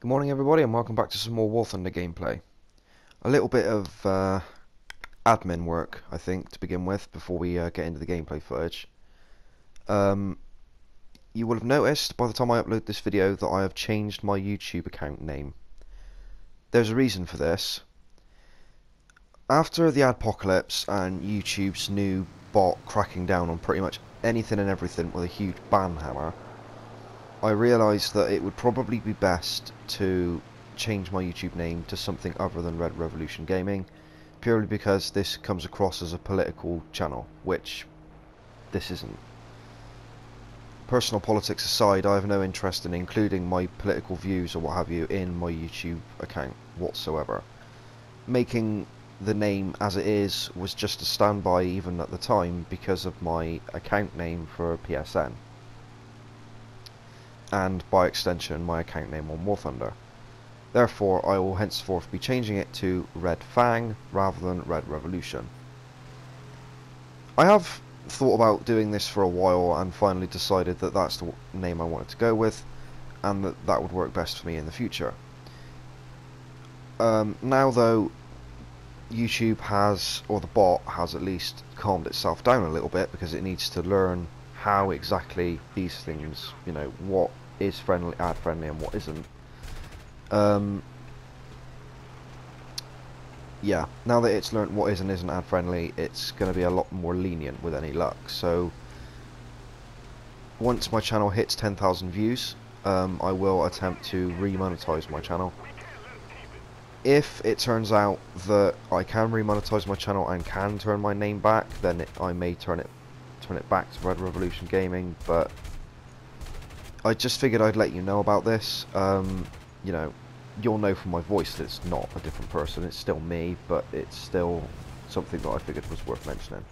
Good morning everybody and welcome back to some more War Thunder gameplay. A little bit of admin work, I think, to begin with, before we get into the gameplay footage. You will have noticed by the time I upload this video that I have changed my YouTube account name. There's a reason for this. After the adpocalypse and YouTube's new bot cracking down on pretty much anything and everything with a huge ban hammer, I realised that it would probably be best to change my YouTube name to something other than Red Revolution Gaming, purely because this comes across as a political channel, which this isn't. Personal politics aside, I have no interest in including my political views or what have you in my YouTube account whatsoever. Making the name as it is was just a standby even at the time because of my account name for PSN. And by extension my account name on War Thunder. Therefore I will henceforth be changing it to Red Fang rather than Red Revolution. I have thought about doing this for a while and finally decided that that's the name I wanted to go with and that would work best for me in the future. Now though, YouTube has, or the bot has at least, calmed itself down a little bit because it needs to learn how exactly these things, you know, what is friendly, ad friendly and what isn't. Yeah, now that it's learnt what is and isn't ad friendly, it's going to be a lot more lenient with any luck. So once my channel hits 10,000 views, I will attempt to remonetize my channel. If it turns out that I can remonetize my channel and can turn my name back, then I may turn it back to Red Revolution Gaming, but I just figured I'd let you know about this. You know, you'll know from my voice that it's not a different person, it's still me, but it's still something that I figured was worth mentioning.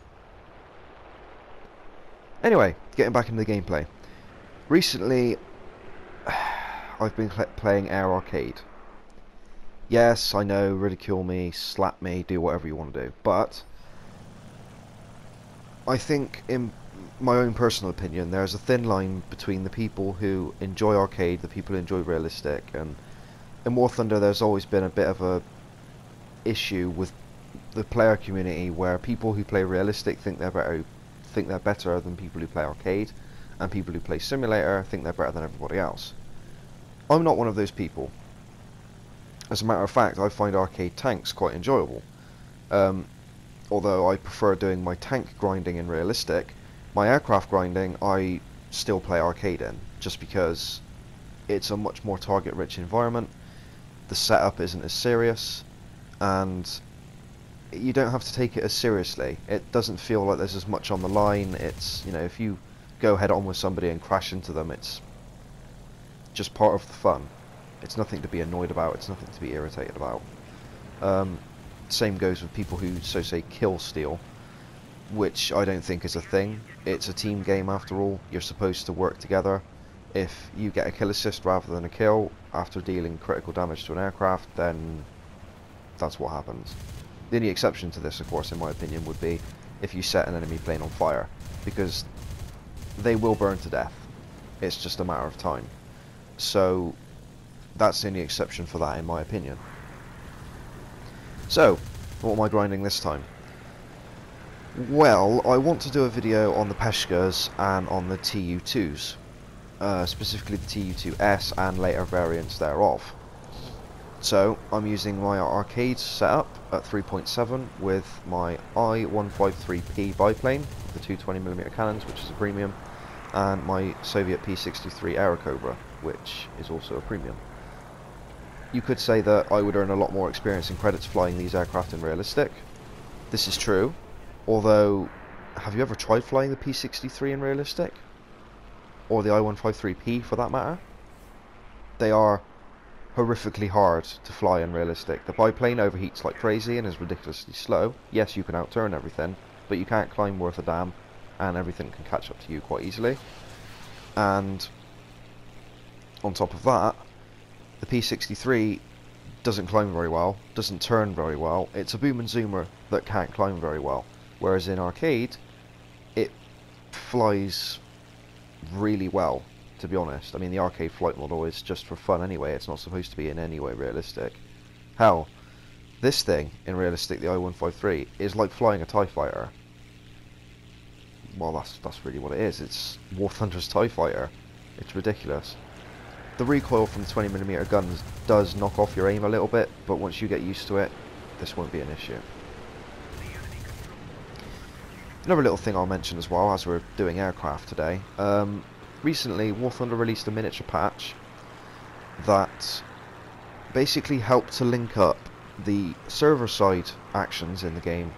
Anyway, getting back into the gameplay. Recently, I've been playing Air Arcade. Yes, I know, ridicule me, slap me, do whatever you want to do, but I think, in my own personal opinion, there's a thin line between the people who enjoy arcade, the people who enjoy realistic, and in War Thunder there's always been a bit of a issue with the player community where people who play realistic think they're better than people who play arcade, and people who play simulator think they're better than everybody else. I'm not one of those people. As a matter of fact, I find arcade tanks quite enjoyable. Although I prefer doing my tank grinding in realistic, my aircraft grinding I still play arcade in, just because it's a much more target-rich environment, the setup isn't as serious, and you don't have to take it as seriously. It doesn't feel like there's as much on the line. It's, you know, if you go head-on with somebody and crash into them, it's just part of the fun. It's nothing to be annoyed about, it's nothing to be irritated about. Same goes with people who so say kill steal, which I don't think is a thing. It's a team game after all, you're supposed to work together. If you get a kill assist rather than a kill after dealing critical damage to an aircraft, then that's what happens. The only exception to this, of course, in my opinion, would be if you set an enemy plane on fire, because they will burn to death. It's just a matter of time. So that's the only exception for that, in my opinion. So, what am I grinding this time? Well, I want to do a video on the Peshkas and on the Tu-2s, specifically the Tu-2S and later variants thereof. So, I'm using my arcade setup at 3.7 with my I-153P biplane, the two 20mm cannons, which is a premium, and my Soviet P-63 Aerocobra, which is also a premium. You could say that I would earn a lot more experience and credits flying these aircraft in realistic. This is true, although, have you ever tried flying the P-63 in realistic? Or the I-153P for that matter? They are horrifically hard to fly in realistic. The biplane overheats like crazy and is ridiculously slow. Yes, you can outturn everything, but you can't climb worth a damn, and everything can catch up to you quite easily. And on top of that, the P-63 doesn't climb very well, doesn't turn very well. It's a boom and zoomer that can't climb very well. Whereas in arcade, it flies really well. to be honest. I mean, the arcade flight model is just for fun anyway. It's not supposed to be in any way realistic. Hell, this thing, in realistic, the I-153, is like flying a TIE fighter. Well, that's really what it is. It's War Thunder's TIE fighter. It's ridiculous. The recoil from the 20mm guns does knock off your aim a little bit, but once you get used to it, this won't be an issue. Another little thing I'll mention as well, as we're doing aircraft today. Recently, War Thunder released a miniature patch that basically helped to link up the server-side actions in the game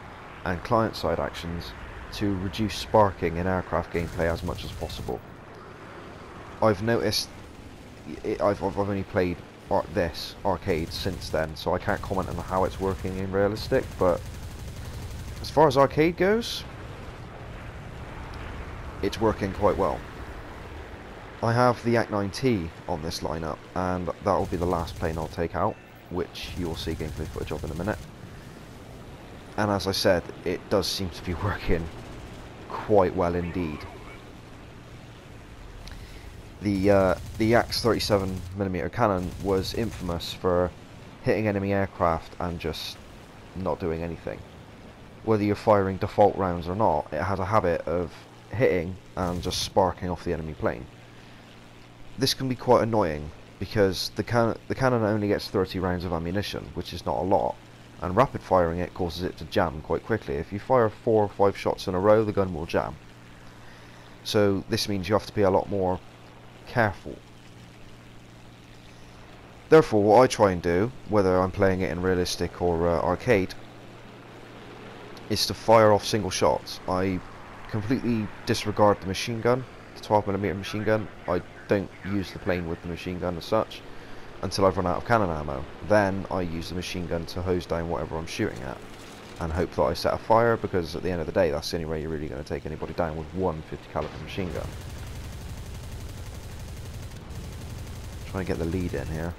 and client-side actions to reduce sparking in aircraft gameplay as much as possible. I've noticed, I've only played this arcade since then, so I can't comment on how it's working in realistic, but as far as arcade goes, it's working quite well. I have the Yak-9T on this lineup, and that will be the last plane I'll take out, which you will see gameplay footage of in a minute. And as I said, it does seem to be working quite well indeed. The Yak's 37mm cannon was infamous for hitting enemy aircraft and just not doing anything. Whether you're firing default rounds or not, it has a habit of hitting and just sparking off the enemy plane. This can be quite annoying because the cannon only gets 30 rounds of ammunition, which is not a lot, and rapid firing it causes it to jam quite quickly. If you fire 4 or 5 shots in a row, the gun will jam. So this means you have to be a lot more careful. Therefore, what I try and do, whether I'm playing it in realistic or arcade, is to fire off single shots. I completely disregard the machine gun, the 12mm machine gun. I don't use the plane with the machine gun as such until I've run out of cannon ammo. Then I use the machine gun to hose down whatever I'm shooting at and hope that I set a fire, because at the end of the day that's the only way you're really going to take anybody down with one 50 caliber machine gun. Trying to get the lead in here.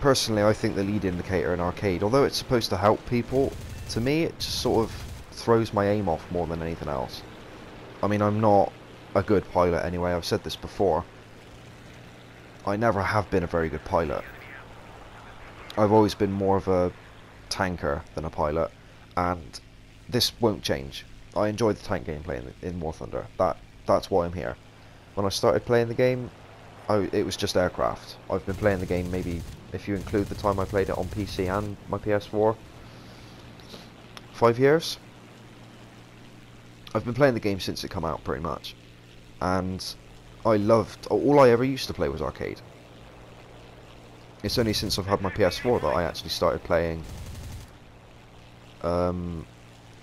Personally, I think the lead indicator in arcade, although it's supposed to help people, to me it just sort of throws my aim off more than anything else. I mean, I'm not a good pilot anyway, I've said this before. I never have been a very good pilot. I've always been more of a tanker than a pilot, and this won't change. I enjoy the tank gameplay in War Thunder. That's why I'm here. When I started playing the game, it was just aircraft. I've been playing the game, maybe if you include the time I played it on PC and my PS4, 5 years. I've been playing the game since it came out, pretty much, and I loved, all I ever used to play was arcade. It's only since I've had my PS4 that I actually started playing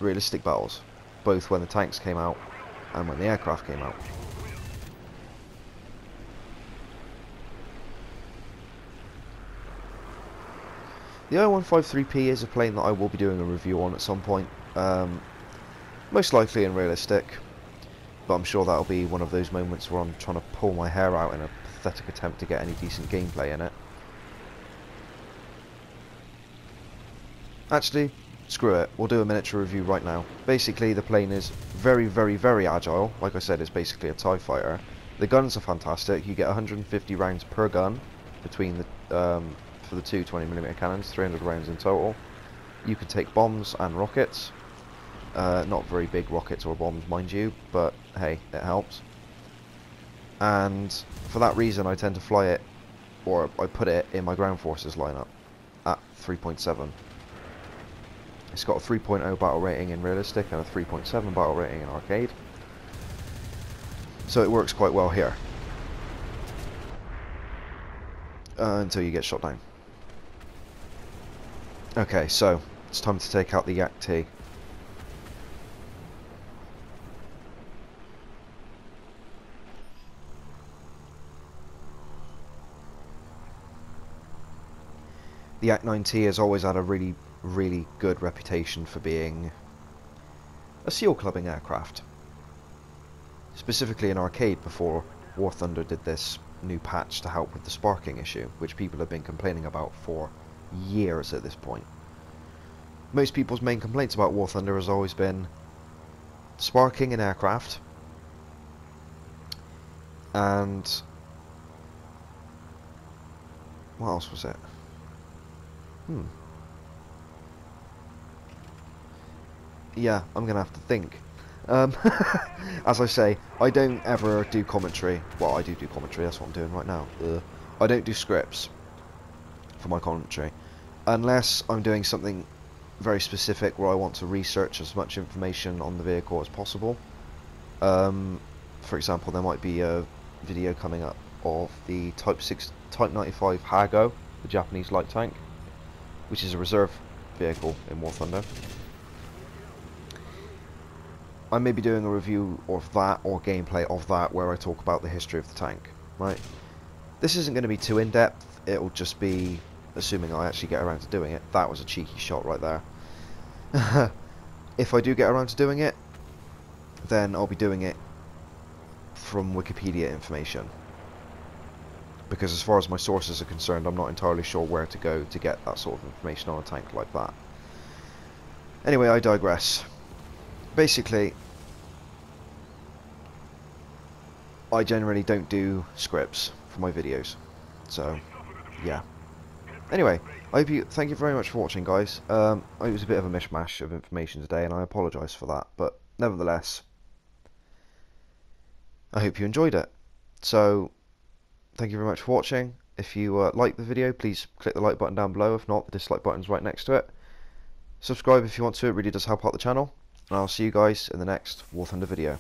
realistic battles, both when the tanks came out and when the aircraft came out. The I-153P is a plane that I will be doing a review on at some point, most likely in realistic, but I'm sure that'll be one of those moments where I'm trying to pull my hair out in a pathetic attempt to get any decent gameplay in it. Actually, screw it, we'll do a miniature review right now. Basically, the plane is very, very, very agile. Like I said, it's basically a TIE fighter. The guns are fantastic. You get 150 rounds per gun between the for the two 20mm cannons, 300 rounds in total. You can take bombs and rockets. Not very big rockets or bombs, mind you, but hey, it helps. And for that reason, I tend to fly it, or I put it in my ground forces lineup at 3.7. It's got a 3.0 battle rating in realistic and a 3.7 battle rating in arcade, so it works quite well here until you get shot down. Okay, so it's time to take out the Yak-T. The Yak-9T has always had a really, really good reputation for being a seal clubbing aircraft. Specifically in arcade, before War Thunder did this new patch to help with the sparking issue, which people have been complaining about for years at this point. Most people's main complaints about War Thunder has always been sparking in aircraft And what else was it? Yeah, I'm gonna have to think. Um, as I say, I don't ever do commentary. Well, I do commentary. That's what I'm doing right now. I don't do scripts for my commentary unless I'm doing something very specific where I want to research as much information on the vehicle as possible. For example, there might be a video coming up of the Type 95 Hago, the Japanese light tank, which is a reserve vehicle in War Thunder. I may be doing a review of that or gameplay of that where I talk about the history of the tank, right? This isn't going to be too in-depth, it'll just be, assuming I actually get around to doing it. That was a cheeky shot right there. If I do get around to doing it, then I'll be doing it from Wikipedia information. Because as far as my sources are concerned, I'm not entirely sure where to go to get that sort of information on a tank like that. Anyway, I digress. Basically, I generally don't do scripts for my videos, so yeah. Anyway, thank you very much for watching, guys. It was a bit of a mishmash of information today, and I apologise for that, but nevertheless, I hope you enjoyed it. So, thank you very much for watching. If you liked the video, please click the like button down below. If not, the dislike button's right next to it. Subscribe if you want to, it really does help out the channel. And I'll see you guys in the next War Thunder video.